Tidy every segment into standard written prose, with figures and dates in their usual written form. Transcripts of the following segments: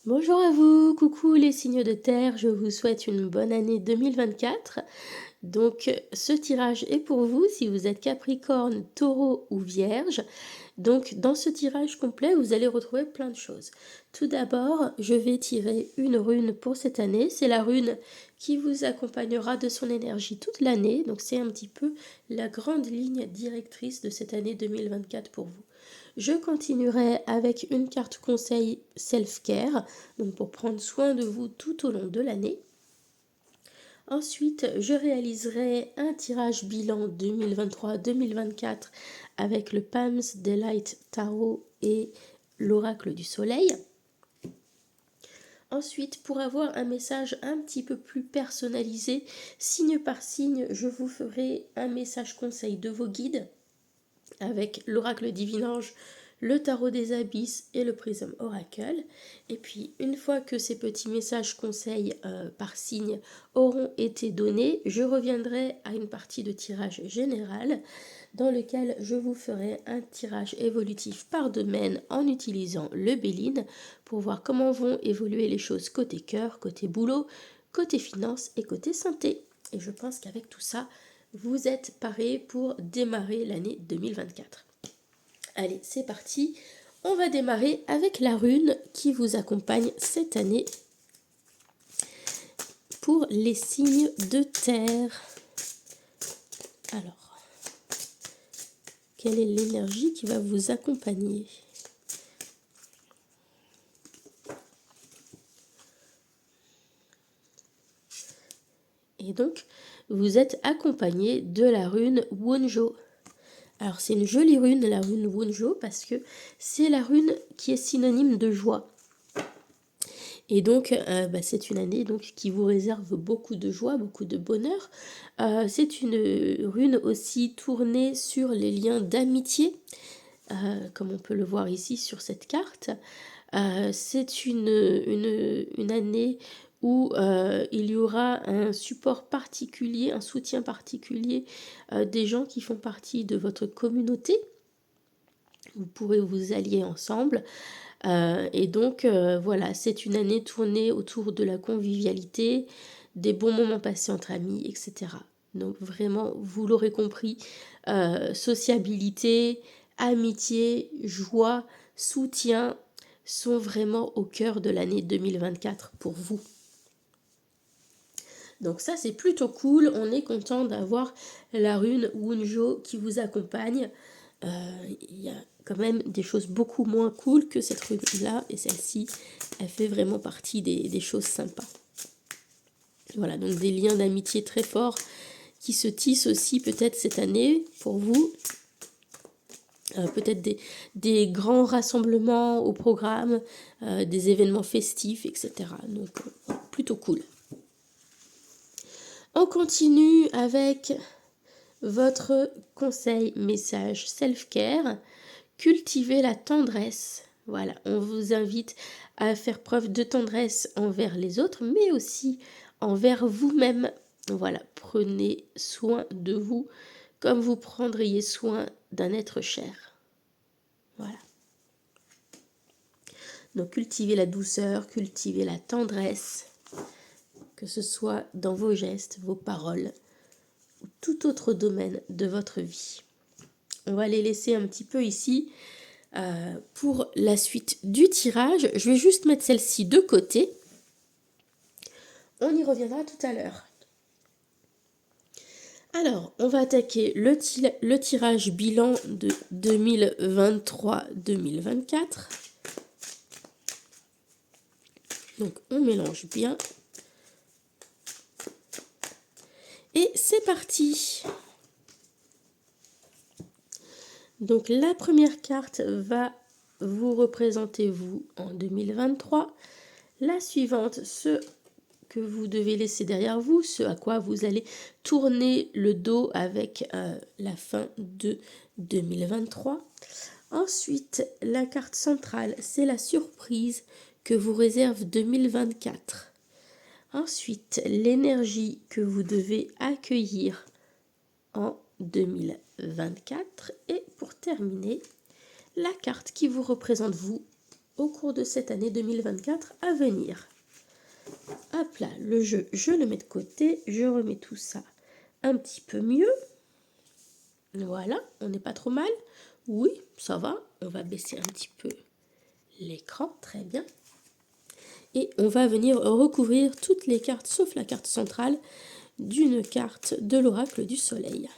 Bonjour à vous, coucou les signes de terre, je vous souhaite une bonne année 2024. Donc ce tirage est pour vous si vous êtes Capricorne, Taureau ou Vierge. Donc dans ce tirage complet, vous allez retrouver plein de choses. Tout d'abord, je vais tirer une rune pour cette année. C'est la rune qui vous accompagnera de son énergie toute l'année. Donc c'est un petit peu la grande ligne directrice de cette année 2024 pour vous. Je continuerai avec une carte conseil self-care, donc pour prendre soin de vous tout au long de l'année. Ensuite, je réaliserai un tirage bilan 2023-2024 avec le Palms Daylight Tarot et l'Oracle du Soleil. Ensuite, pour avoir un message un petit peu plus personnalisé, signe par signe, je vous ferai un message conseil de vos guides avec l'Oracle Divin-Ange, le Tarot des Abysses et le Prism Oracle. Et puis, une fois que ces petits messages conseils par signe auront été donnés, je reviendrai à une partie de tirage général dans lequel je vous ferai un tirage évolutif par domaine en utilisant le Béline pour voir comment vont évoluer les choses côté cœur, côté boulot, côté finance et côté santé. Et je pense qu'avec tout ça, vous êtes parés pour démarrer l'année 2024. Allez, c'est parti. On va démarrer avec la rune qui vous accompagne cette année pour les signes de terre. Alors, quelle est l'énergie qui va vous accompagner ? Et donc, vous êtes accompagné de la rune Wunjo. Alors, c'est une jolie rune, la rune Wunjo, parce que c'est la rune qui est synonyme de joie. Et donc, c'est une année donc, qui vous réserve beaucoup de joie, beaucoup de bonheur. C'est une rune aussi tournée sur les liens d'amitié, comme on peut le voir ici sur cette carte. C'est une année où il y aura un support particulier, un soutien particulier des gens qui font partie de votre communauté. Vous pourrez vous allier ensemble. Et donc, voilà, c'est une année tournée autour de la convivialité, des bons moments passés entre amis, etc. Donc vraiment, vous l'aurez compris, sociabilité, amitié, joie, soutien sont vraiment au cœur de l'année 2024 pour vous. Donc ça, c'est plutôt cool. On est content d'avoir la rune Wunjo qui vous accompagne. Il y a quand même des choses beaucoup moins cool que cette rune-là. Et celle-ci, elle fait vraiment partie des choses sympas. Voilà, donc des liens d'amitié très forts qui se tissent aussi peut-être cette année pour vous. Peut-être des grands rassemblements au programme, des événements festifs, etc. Donc, plutôt cool. On continue avec votre conseil message self-care. Cultivez la tendresse. Voilà, on vous invite à faire preuve de tendresse envers les autres, mais aussi envers vous-même. Voilà, prenez soin de vous comme vous prendriez soin d'un être cher. Voilà. Donc cultivez la douceur, cultivez la tendresse, que ce soit dans vos gestes, vos paroles ou tout autre domaine de votre vie. On va les laisser un petit peu ici pour la suite du tirage. Je vais juste mettre celle-ci de côté. On y reviendra tout à l'heure. Alors, on va attaquer le tirage bilan de 2023-2024. Donc, on mélange bien. Et c'est parti. Donc, la première carte va vous représenter, vous, en 2023. La suivante, ce que vous devez laisser derrière vous, ce à quoi vous allez tourner le dos avec la fin de 2023. Ensuite, la carte centrale, c'est la surprise que vous réserve 2024. Ensuite, l'énergie que vous devez accueillir en 2024. Et pour terminer, la carte qui vous représente vous au cours de cette année 2024 à venir. Hop là, le jeu, je le mets de côté, je remets tout ça un petit peu mieux. Voilà, on n'est pas trop mal. Oui, ça va, on va baisser un petit peu l'écran, très bien. Et on va venir recouvrir toutes les cartes, sauf la carte centrale, d'une carte de l'oracle du soleil.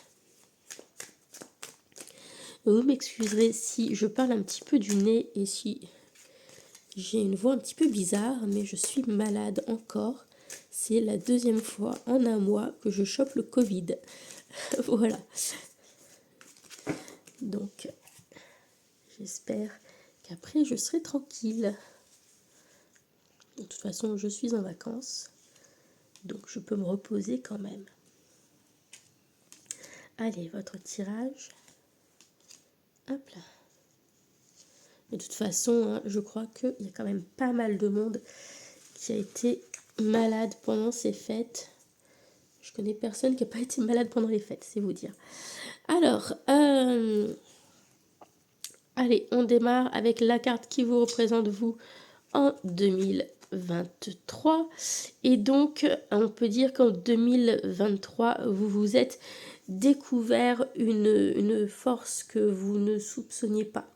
Vous m'excuserez si je parle un petit peu du nez et si j'ai une voix un petit peu bizarre, mais je suis malade encore. C'est la deuxième fois en un mois que je chope le Covid. Voilà. Donc, j'espère qu'après je serai tranquille. De toute façon, je suis en vacances, donc je peux me reposer quand même. Allez, votre tirage. Hop là. De toute façon, hein, je crois qu'il y a quand même pas mal de monde qui a été malade pendant ces fêtes. Je connais personne qui n'a pas été malade pendant les fêtes, c'est vous dire. Alors, allez, on démarre avec la carte qui vous représente, vous, en 2023. Et donc, on peut dire qu'en 2023, vous vous êtes découvert une force que vous ne soupçonniez pas.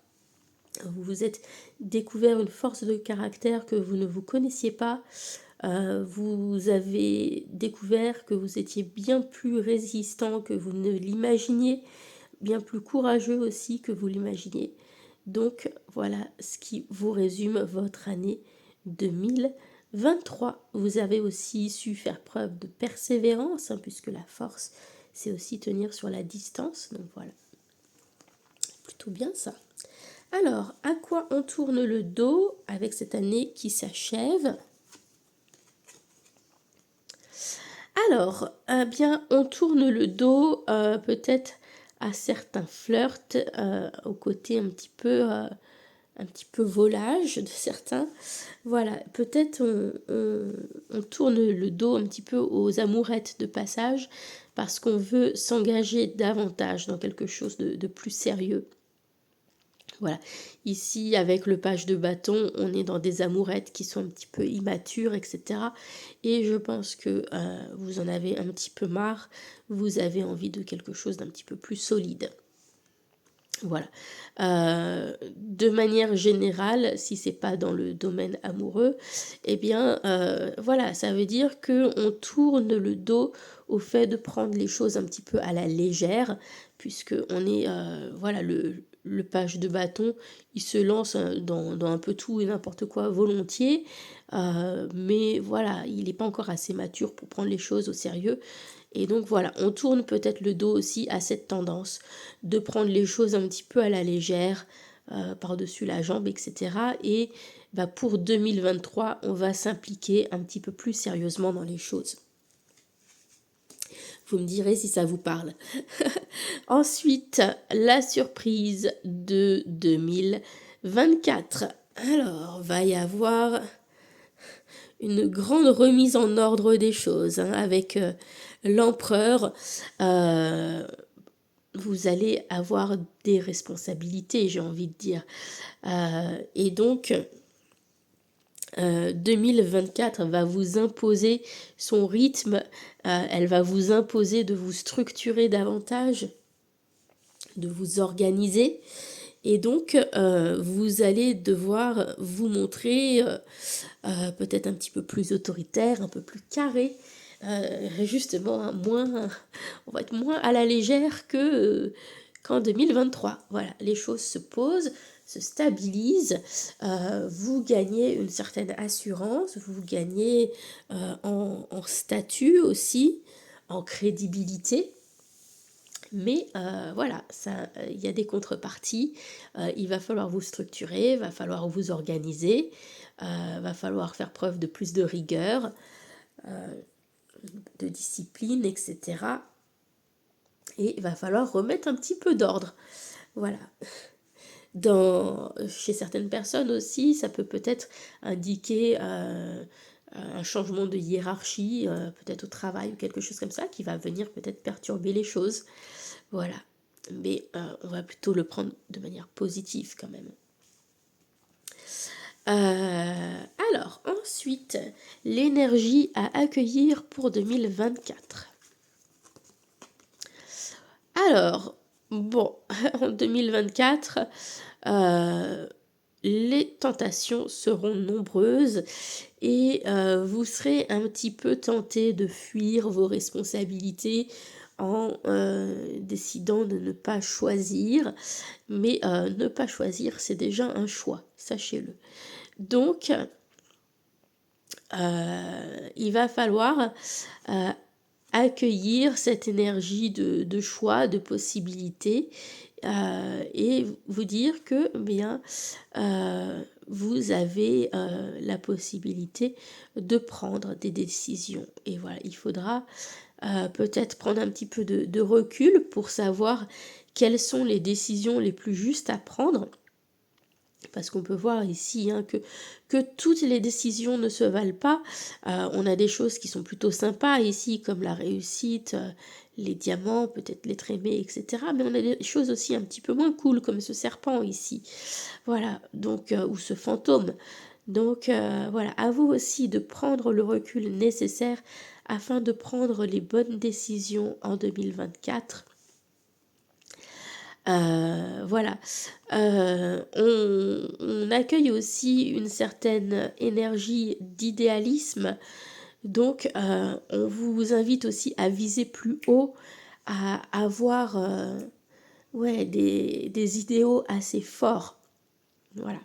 Vous vous êtes découvert une force de caractère que vous ne vous connaissiez pas. Vous avez découvert que vous étiez bien plus résistant que vous ne l'imaginiez, bien plus courageux aussi que vous l'imaginiez. Donc voilà ce qui vous résume votre année 2023. Vous avez aussi su faire preuve de persévérance, hein, puisque la force, c'est aussi tenir sur la distance. Donc voilà, plutôt bien ça. Alors, à quoi on tourne le dos avec cette année qui s'achève? Alors, eh bien, on tourne le dos peut-être à certains flirts, au côté un petit peu volage de certains. Voilà, peut-être on tourne le dos un petit peu aux amourettes de passage parce qu'on veut s'engager davantage dans quelque chose de plus sérieux. Voilà, ici avec le page de bâton, on est dans des amourettes qui sont un petit peu immatures, etc. Et je pense que vous en avez un petit peu marre, vous avez envie de quelque chose d'un petit peu plus solide. Voilà. De manière générale, si c'est pas dans le domaine amoureux, eh bien, voilà, ça veut dire que on tourne le dos au fait de prendre les choses un petit peu à la légère, puisque on est, voilà, le page de bâton, il se lance dans un peu tout et n'importe quoi volontiers, mais voilà, il n'est pas encore assez mature pour prendre les choses au sérieux. Et donc voilà, on tourne peut-être le dos aussi à cette tendance de prendre les choses un petit peu à la légère, par-dessus la jambe, etc. Et bah, pour 2023, on va s'impliquer un petit peu plus sérieusement dans les choses. Vous me direz si ça vous parle. Ensuite, la surprise de 2024. Alors, va y avoir une grande remise en ordre des choses, hein, avec l'empereur. Vous allez avoir des responsabilités, j'ai envie de dire. Et donc, 2024 va vous imposer son rythme, elle va vous imposer de vous structurer davantage, de vous organiser. Et donc, vous allez devoir vous montrer peut-être un petit peu plus autoritaire, un peu plus carré, justement, hein, on va être moins à la légère qu'en 2023. Voilà, les choses se posent, se stabilisent, vous gagnez une certaine assurance, vous gagnez en statut aussi, en crédibilité. Mais voilà, il y a des contreparties, il va falloir vous structurer, il va falloir vous organiser, va falloir faire preuve de plus de rigueur, de discipline, etc. Et il va falloir remettre un petit peu d'ordre. Voilà. Chez certaines personnes aussi, ça peut-être indiquer un changement de hiérarchie, peut-être au travail ou quelque chose comme ça, qui va venir peut-être perturber les choses. Voilà. Mais on va plutôt le prendre de manière positive quand même. Alors, ensuite, l'énergie à accueillir pour 2024. Alors, bon, en 2024, les tentations seront nombreuses et vous serez un petit peu tenté de fuir vos responsabilités en décidant de ne pas choisir. Mais ne pas choisir, c'est déjà un choix, sachez-le. Donc, il va falloir euh, accueillir cette énergie de choix, de possibilités, et vous dire que bien vous avez la possibilité de prendre des décisions. Et voilà, il faudra peut-être prendre un petit peu de recul pour savoir quelles sont les décisions les plus justes à prendre. Parce qu'on peut voir ici hein, que toutes les décisions ne se valent pas. On a des choses qui sont plutôt sympas ici, comme la réussite, les diamants, peut-être l'être aimé, etc. Mais on a des choses aussi un petit peu moins cool, comme ce serpent ici. Voilà, donc, ou ce fantôme. Donc voilà, à vous aussi de prendre le recul nécessaire afin de prendre les bonnes décisions en 2024. Voilà. On accueille aussi une certaine énergie d'idéalisme. Donc, on vous invite aussi à viser plus haut, à avoir ouais, des idéaux assez forts. Voilà.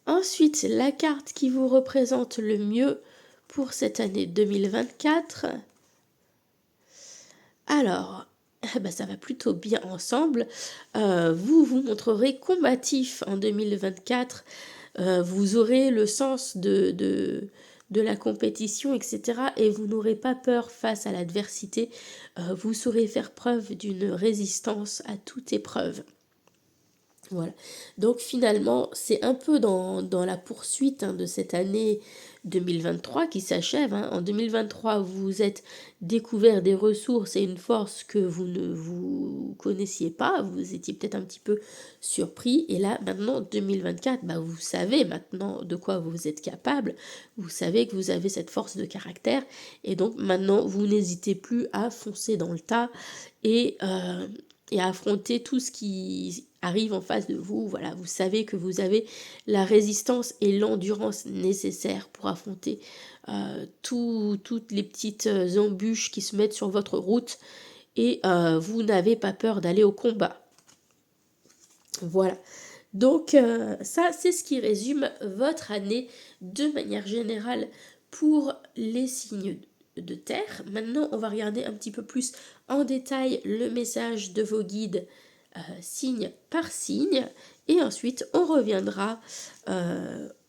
Ensuite, la carte qui vous représente le mieux pour cette année 2024. Alors, ça va plutôt bien ensemble. Vous vous montrerez combatif en 2024. Vous aurez le sens de la compétition, etc. Et vous n'aurez pas peur face à l'adversité. Vous saurez faire preuve d'une résistance à toute épreuve. Voilà. Donc finalement, c'est un peu dans la poursuite hein, de cette année 2023 qui s'achève. Hein. En 2023, vous vous êtes découvert des ressources et une force que vous ne vous connaissiez pas. Vous étiez peut-être un petit peu surpris. Et là, maintenant, 2024, vous savez maintenant de quoi vous êtes capable. Vous savez que vous avez cette force de caractère. Et donc maintenant, vous n'hésitez plus à foncer dans le tas et à affronter tout ce qui arrive en face de vous. Voilà, vous savez que vous avez la résistance et l'endurance nécessaires pour affronter toutes les petites embûches qui se mettent sur votre route et vous n'avez pas peur d'aller au combat. Voilà. Donc ça, c'est ce qui résume votre année de manière générale pour les signes de terre. Maintenant, on va regarder un petit peu plus en détail le message de vos guides signe par signe. Et ensuite, on reviendra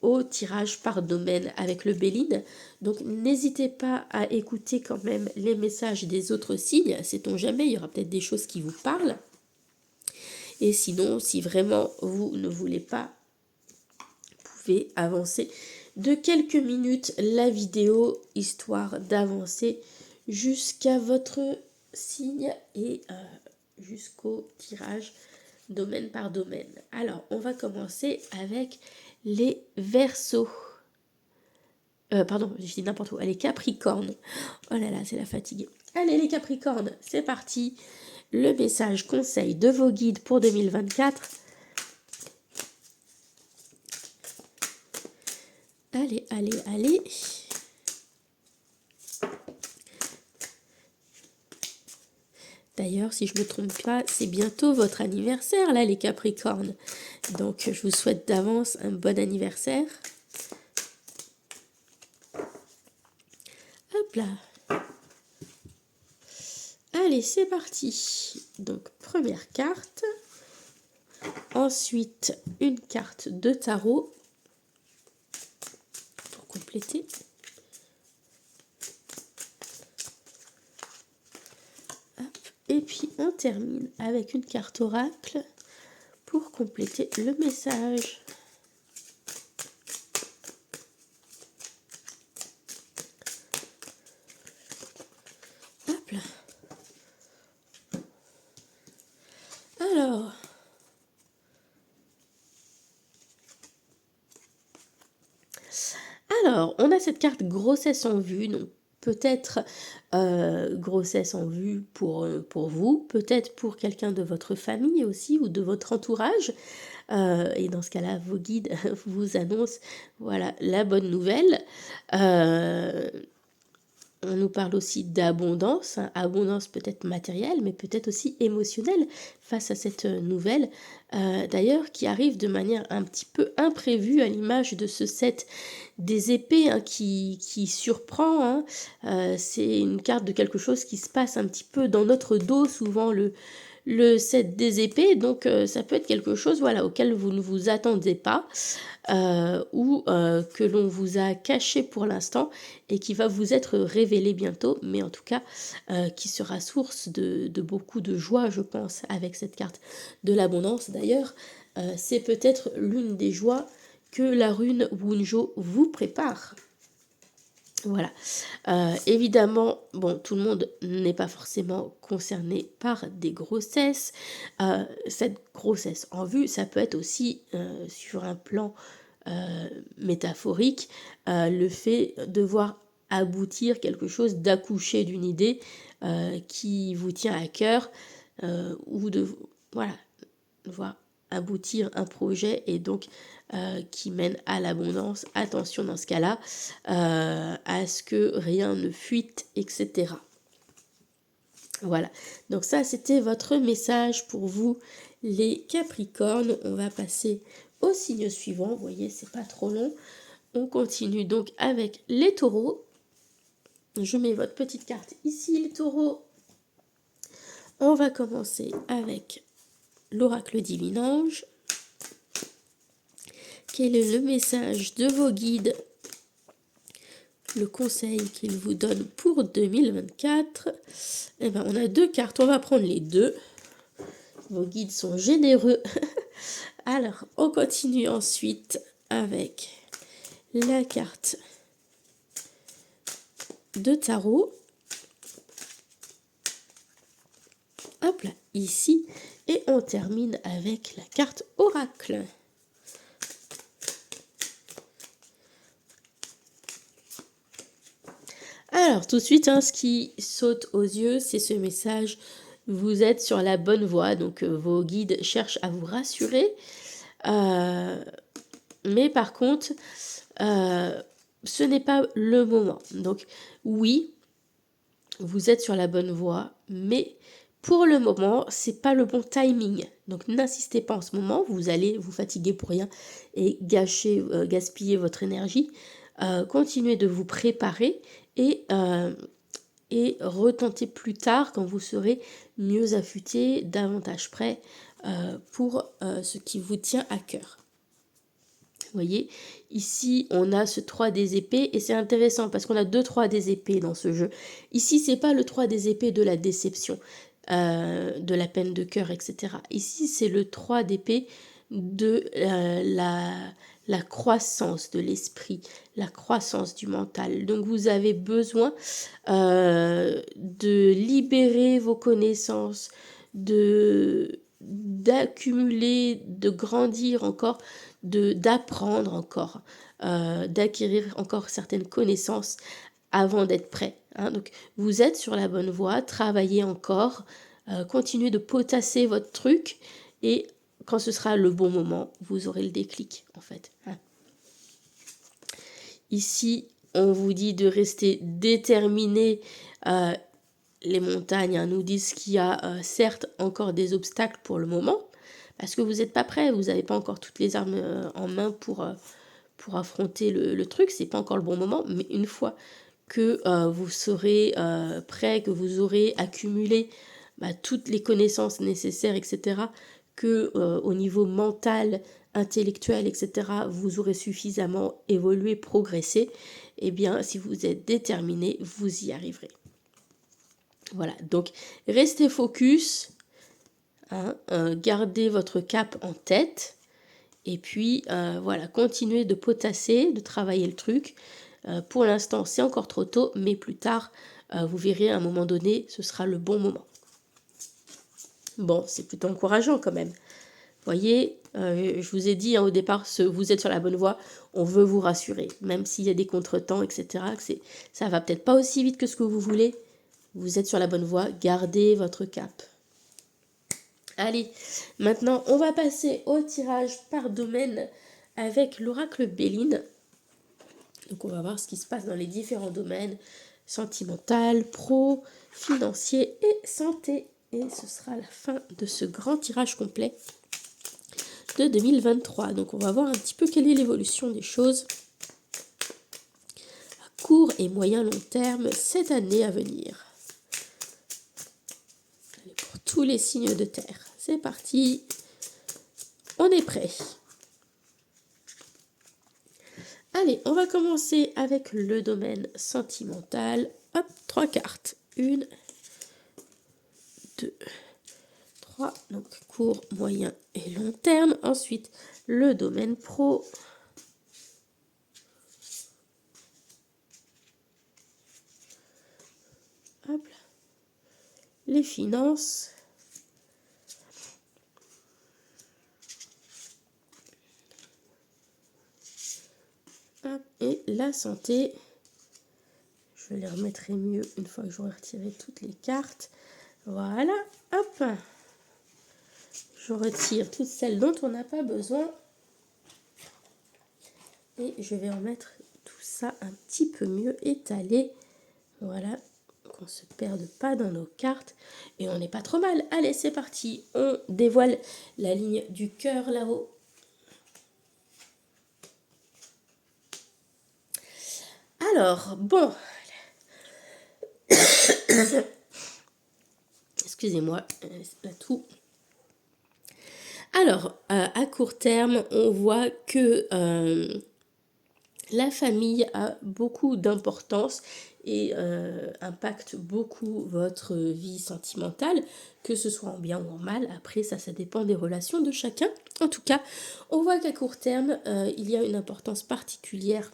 au tirage par domaine avec le Béline. Donc, n'hésitez pas à écouter quand même les messages des autres signes. Sait-on jamais, il y aura peut-être des choses qui vous parlent. Et sinon, si vraiment vous ne voulez pas, vous pouvez avancer de quelques minutes la vidéo, histoire d'avancer jusqu'à votre signe et jusqu'au tirage domaine par domaine. Alors, on va commencer avec les Verseaux. Pardon, je dis n'importe quoi. Les Capricornes. Oh là là, c'est la fatigue. Allez, les Capricornes, c'est parti. Le message conseil de vos guides pour 2024. Allez, allez, allez. D'ailleurs, si je ne me trompe pas, c'est bientôt votre anniversaire, là, les Capricornes. Donc, je vous souhaite d'avance un bon anniversaire. Hop là. Allez, c'est parti. Donc, première carte. Ensuite, une carte de tarot pour compléter. Hop. Et puis, on termine avec une carte oracle pour compléter le message. Hop là. Alors, Alors, on a cette carte grossesse en vue, donc peut-être grossesse en vue pour vous, peut-être pour quelqu'un de votre famille aussi ou de votre entourage. Et dans ce cas-là, vos guides vous annoncent, voilà, la bonne nouvelle. On nous parle aussi d'abondance, hein, abondance peut-être matérielle, mais peut-être aussi émotionnelle face à cette nouvelle, d'ailleurs qui arrive de manière un petit peu imprévue à l'image de ce set des épées, hein, qui surprend. Hein. C'est une carte de quelque chose qui se passe un petit peu dans notre dos, souvent le set des épées, donc ça peut être quelque chose, voilà, auquel vous ne vous attendez pas, ou que l'on vous a caché pour l'instant et qui va vous être révélé bientôt, mais en tout cas qui sera source de beaucoup de joie, je pense, avec cette carte de l'abondance. D'ailleurs, c'est peut-être l'une des joies que la rune Wunjo vous prépare. Voilà. Évidemment, bon, tout le monde n'est pas forcément concerné par des grossesses. Cette grossesse en vue, ça peut être aussi sur un plan métaphorique, le fait de voir aboutir quelque chose, d'accoucher d'une idée qui vous tient à cœur, ou de, voilà, voir aboutir un projet et donc qui mène à l'abondance. Attention dans ce cas-là à ce que rien ne fuite, etc. Voilà, donc ça c'était votre message pour vous les Capricornes. On va passer au signe suivant, vous voyez c'est pas trop long. On continue donc avec les taureaux. Je mets votre petite carte ici les taureaux. On va commencer avec l'oracle Divinange. Quel est le message de vos guides, le conseil qu'ils vous donnent pour 2024? Eh bien, on a deux cartes, on va prendre les deux. Vos guides sont généreux. Alors, on continue ensuite avec la carte de tarot. Hop là, ici. Et on termine avec la carte oracle. Alors, tout de suite, hein, ce qui saute aux yeux, c'est ce message. Vous êtes sur la bonne voie, donc vos guides cherchent à vous rassurer. Mais par contre, ce n'est pas le moment. Donc, oui, vous êtes sur la bonne voie, mais pour le moment, c'est pas le bon timing. Donc, n'insistez pas en ce moment, vous allez vous fatiguer pour rien et gaspiller votre énergie. Continuez de vous préparer et retenter plus tard quand vous serez mieux affûté, davantage prêt pour ce qui vous tient à cœur. Vous voyez, ici on a ce 3 des épées et c'est intéressant parce qu'on a 2-3 des épées dans ce jeu. Ici c'est pas le 3 des épées de la déception, de la peine de cœur, etc. Ici c'est le 3 d'épée de la croissance de l'esprit, la croissance du mental. Donc vous avez besoin de libérer vos connaissances, d'accumuler, de grandir encore, d'apprendre encore, d'acquérir encore certaines connaissances avant d'être prêt. Hein. Donc vous êtes sur la bonne voie, travaillez encore, continuez de potasser votre truc et quand ce sera le bon moment, vous aurez le déclic en fait. Hein. Ici, on vous dit de rester déterminé. Les montagnes nous disent qu'il y a certes encore des obstacles pour le moment, parce que vous n'êtes pas prêt, vous n'avez pas encore toutes les armes en main pour affronter le truc, c'est pas encore le bon moment, mais une fois que vous serez prêt, que vous aurez accumulé toutes les connaissances nécessaires, etc., que au niveau mental, intellectuel, etc., vous aurez suffisamment évolué, progressé, eh bien, si vous êtes déterminé, vous y arriverez. Voilà, donc restez focus, hein, gardez votre cap en tête, et puis voilà, continuez de potasser, de travailler le truc. Pour l'instant, c'est encore trop tôt, mais plus tard, vous verrez à un moment donné, ce sera le bon moment. Bon, c'est plutôt encourageant quand même. Voyez, je vous ai dit hein, au départ, vous êtes sur la bonne voie, on veut vous rassurer, même s'il y a des contretemps, etc., ça va peut-être pas aussi vite que ce que vous voulez, vous êtes sur la bonne voie, gardez votre cap. Allez, maintenant, on va passer au tirage par domaine avec l'oracle Béline. Donc, on va voir ce qui se passe dans les différents domaines, sentimental, pro, financier et santé. Et ce sera la fin de ce grand tirage complet de 2023. Donc, on va voir un petit peu quelle est l'évolution des choses à court et moyen long terme cette année à venir. Allez, pour tous les signes de terre, c'est parti. On est prêt. Allez, on va commencer avec le domaine sentimental. Hop, 3 cartes. 1, 2, 3. Donc court, moyen et long terme. Ensuite, le domaine pro. Hop. Les finances. Hop. Et la santé. Je les remettrai mieux une fois que j'aurai retiré toutes les cartes. Voilà, hop. Je retire toutes celles dont on n'a pas besoin. Et je vais remettre tout ça un petit peu mieux étalé. Voilà, qu'on ne se perde pas dans nos cartes. Et on n'est pas trop mal. Allez, c'est parti. On dévoile la ligne du cœur là-haut. Alors, bon. Excusez-moi, la toux. Alors, à court terme, on voit que la famille a beaucoup d'importance et impacte beaucoup votre vie sentimentale, que ce soit en bien ou en mal. Après, ça dépend des relations de chacun. En tout cas, on voit qu'à court terme, il y a une importance particulière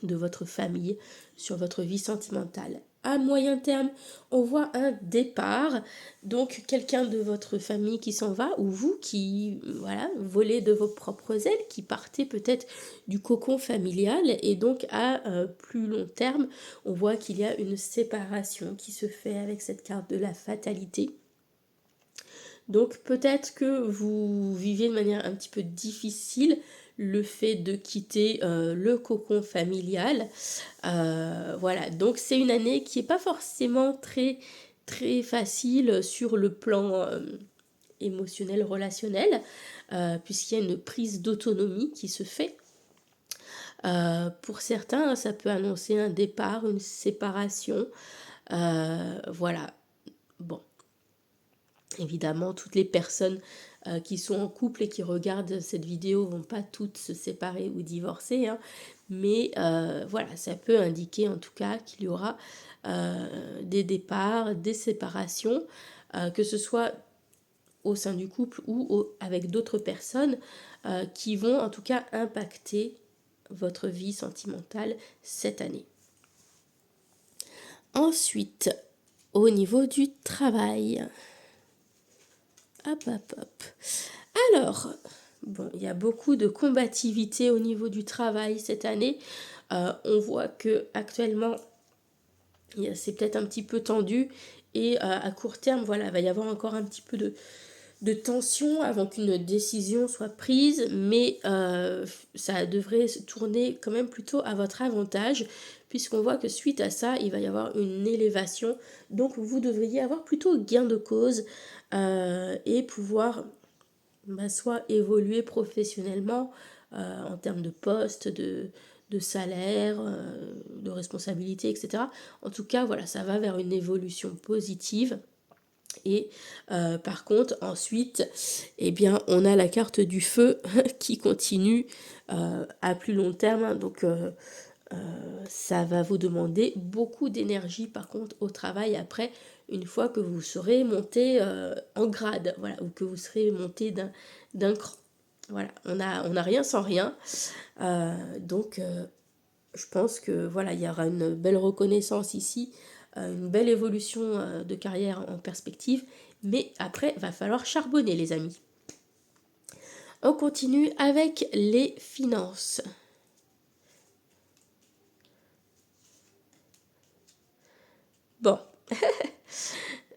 de votre famille sur votre vie sentimentale. À moyen terme, on voit un départ, donc quelqu'un de votre famille qui s'en va, ou vous qui, voilà, volez de vos propres ailes, qui partez peut-être du cocon familial, et donc à plus long terme, on voit qu'il y a une séparation qui se fait avec cette carte de la fatalité. Donc peut-être que vous vivez de manière un petit peu difficile le fait de quitter le cocon familial. Voilà, donc c'est une année qui n'est pas forcément très, très facile sur le plan émotionnel, relationnel, puisqu'il y a une prise d'autonomie qui se fait. Pour certains, ça peut annoncer un départ, une séparation. Voilà, bon. Évidemment, toutes les personnes qui sont en couple et qui regardent cette vidéo vont pas toutes se séparer ou divorcer, hein, mais voilà, ça peut indiquer en tout cas qu'il y aura des départs, des séparations, que ce soit au sein du couple ou avec d'autres personnes qui vont en tout cas impacter votre vie sentimentale cette année. Ensuite, au niveau du travail. Hop, hop, hop. Alors, bon, il y a beaucoup de combativité au niveau du travail cette année. On voit que actuellement, c'est peut-être un petit peu tendu et à court terme, voilà, il va y avoir encore un petit peu de tension avant qu'une décision soit prise, mais ça devrait se tourner quand même plutôt à votre avantage, puisqu'on voit que suite à ça, il va y avoir une élévation, donc vous devriez avoir plutôt gain de cause et pouvoir soit évoluer professionnellement en termes de poste, de salaire, de responsabilité, etc. En tout cas, voilà, ça va vers une évolution positive. Et par contre, ensuite, eh bien, on a la carte du feu qui continue à plus long terme. Donc, ça va vous demander beaucoup d'énergie, par contre, au travail après, une fois que vous serez monté en grade, voilà, ou que vous serez monté d'un cran. Voilà, on n'a rien sans rien. Donc, je pense que voilà, il y aura une belle reconnaissance ici, une belle évolution de carrière en perspective, mais après, va falloir charbonner, les amis. On continue avec les finances. Bon,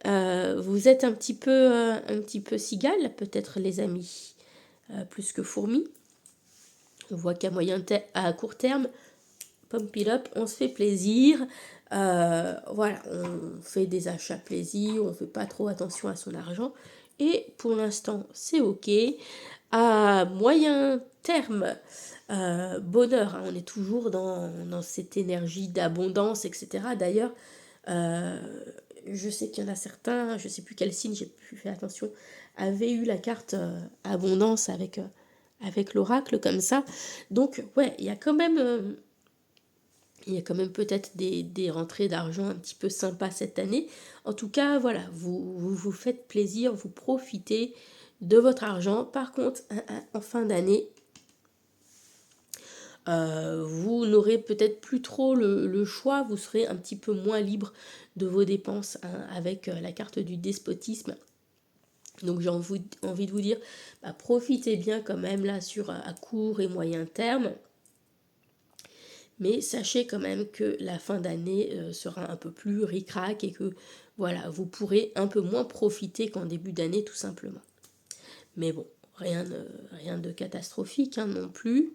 vous êtes un petit peu cigale, peut-être les amis, plus que fourmis. On voit qu'à à court terme, pump it up, on se fait plaisir. Voilà, on fait des achats plaisir, on fait pas trop attention à son argent. Et pour l'instant, c'est ok. À moyen terme, bonheur, hein, on est toujours dans cette énergie d'abondance, etc. D'ailleurs, je sais qu'il y en a certains, je sais plus quel signe, j'ai plus fait attention, avaient eu la carte abondance avec l'oracle comme ça. Donc ouais, il y a quand même peut-être des rentrées d'argent un petit peu sympas cette année. En tout cas, voilà, vous faites plaisir, vous profitez de votre argent. Par contre, en fin d'année, vous n'aurez peut-être plus trop le choix, vous serez un petit peu moins libre de vos dépenses, hein, avec la carte du despotisme. Donc j'ai envie de vous dire, bah, profitez bien quand même là à court et moyen terme. Mais sachez quand même que la fin d'année sera un peu plus ric-rac et que voilà, vous pourrez un peu moins profiter qu'en début d'année tout simplement. Mais bon, rien de catastrophique, hein, non plus.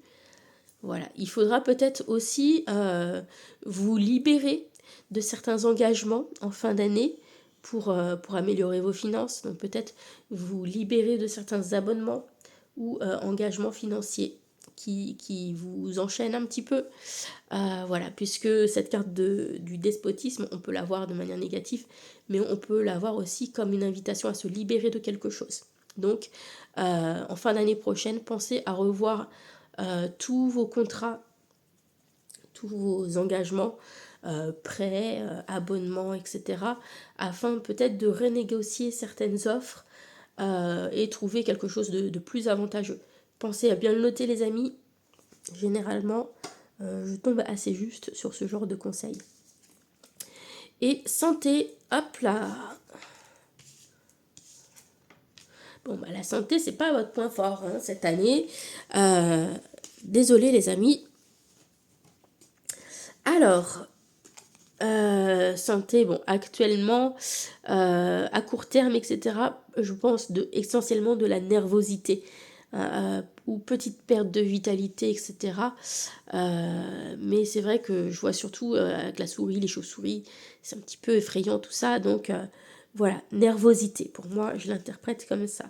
Voilà, il faudra peut-être aussi vous libérer de certains engagements en fin d'année pour améliorer vos finances. Donc peut-être vous libérer de certains abonnements ou engagements financiers qui vous enchaînent un petit peu. Voilà, puisque cette carte du despotisme, on peut la voir de manière négative, mais on peut la voir aussi comme une invitation à se libérer de quelque chose. Donc, en fin d'année prochaine, pensez à revoir tous vos contrats, tous vos engagements, prêts, abonnements, etc., afin peut-être de renégocier certaines offres et trouver quelque chose de plus avantageux. Pensez à bien le noter, les amis. Généralement, je tombe assez juste sur ce genre de conseils. Et santé, hop là. Bon, bah, la santé, c'est pas votre point fort, hein, cette année. Désolé, les amis. Alors, santé, bon, actuellement, à court terme, etc., je pense essentiellement de la nervosité. Ou petite perte de vitalité, etc. Mais c'est vrai que je vois surtout avec la souris, les chauves-souris, c'est un petit peu effrayant tout ça, donc voilà, nervosité, pour moi, je l'interprète comme ça.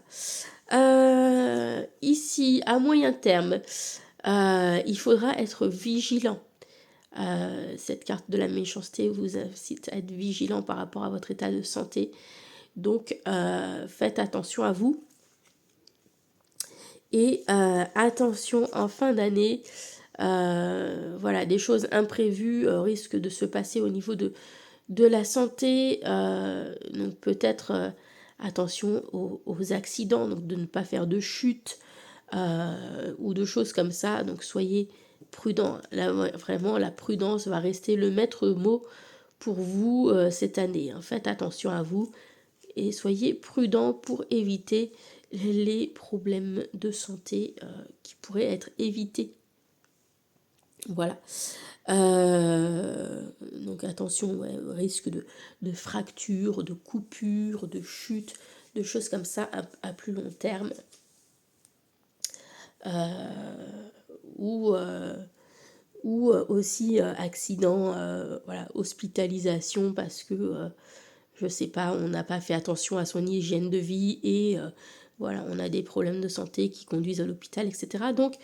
Ici, à moyen terme, il faudra être vigilant. Cette carte de la méchanceté vous incite à être vigilant par rapport à votre état de santé. Donc, faites attention à vous. Et attention, en fin d'année, voilà, des choses imprévues risquent de se passer au niveau de la santé. Donc peut-être attention aux accidents, donc de ne pas faire de chute ou de choses comme ça. Donc soyez prudents. Là, vraiment, la prudence va rester le maître mot pour vous cette année, hein. Faites attention à vous et soyez prudents pour éviter les problèmes de santé qui pourraient être évités. Voilà. Donc attention, ouais, au risque de fractures, de coupures, de chutes, de choses comme ça à plus long terme. Ou aussi accident, voilà, hospitalisation parce que je sais pas, on n'a pas fait attention à son hygiène de vie et voilà, on a des problèmes de santé qui conduisent à l'hôpital, etc. Donc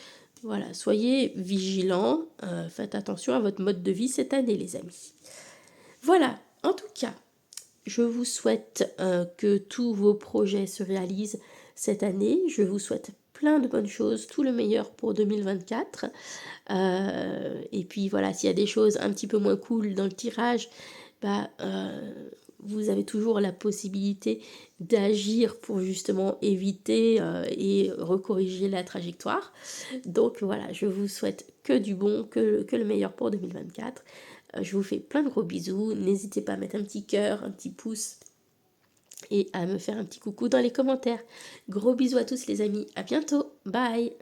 voilà, soyez vigilants, faites attention à votre mode de vie cette année, les amis. Voilà, en tout cas, je vous souhaite que tous vos projets se réalisent cette année. Je vous souhaite plein de bonnes choses, tout le meilleur pour 2024. Et puis voilà, s'il y a des choses un petit peu moins cool dans le tirage, bah, vous avez toujours la possibilité d'agir pour justement éviter et recorriger la trajectoire. Donc voilà, je vous souhaite que du bon, que le meilleur pour 2024. Je vous fais plein de gros bisous. N'hésitez pas à mettre un petit cœur, un petit pouce et à me faire un petit coucou dans les commentaires. Gros bisous à tous les amis, à bientôt, bye!